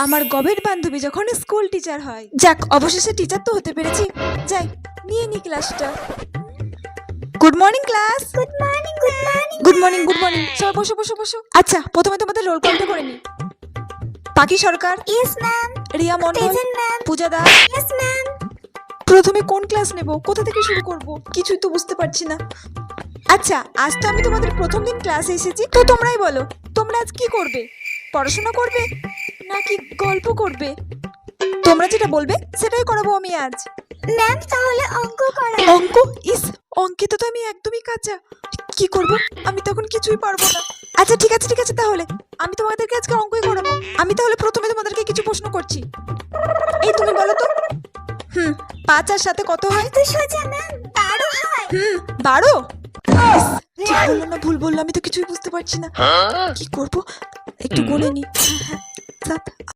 আমার গবের বান্ধবী যখন স্কুল টিচার হয়। যাক, অবশেষে টিচার তো হতে পেরেছি। যাই, নিয়ে নি ক্লাসটা। Good morning class. Good morning good morning good morning good morning. সবাই বসো বসো বসো। আচ্ছা, প্রথমে তোমাদের রোল কলটা করে নি। Pakhi Sarkar, yes ma'am. Riya Mondal, present ma'am. Puja Das. Yes ma'am. প্রথমে কোন ক্লাস নেব, কোথা থেকে শুরু করব, কিছুই তো বুঝতে পারছি না। আচ্ছা, আজ তো আমি তোমাদের প্রথম দিন ক্লাসে এসেছি, তো তোমরাই বলো, তোমরা আজ কি করবে? পড়াশোনা করবে নাকি গল্প করবে? তোমরা যেটা বলবে সেটাই করাবো আমি আজ। ম্যাম তাহলে অঙ্ক করা। অঙ্ক? ইস, অঙ্কিত তো আমি একদমই কাঁচা। কি করব? আমি তখন কিছুই পারবো না। আচ্ছা ঠিক আছে ঠিক আছে, তাহলে আমি তোমাদেরকে আজকে অঙ্কই করাবো। আমি তাহলে প্রথমে তোমাদেরকে কিছু প্রশ্ন করছি। এই তুমি বলো তো, 5 আর 7 কত হয়? তো সোজা ম্যাম, 12 হয়। 12? ইস, ঠিক বললাম না ভুল বললাম, আমি তো কিছুই বুঝতে পারছি না। কি করব, একটু গুনে নি। 7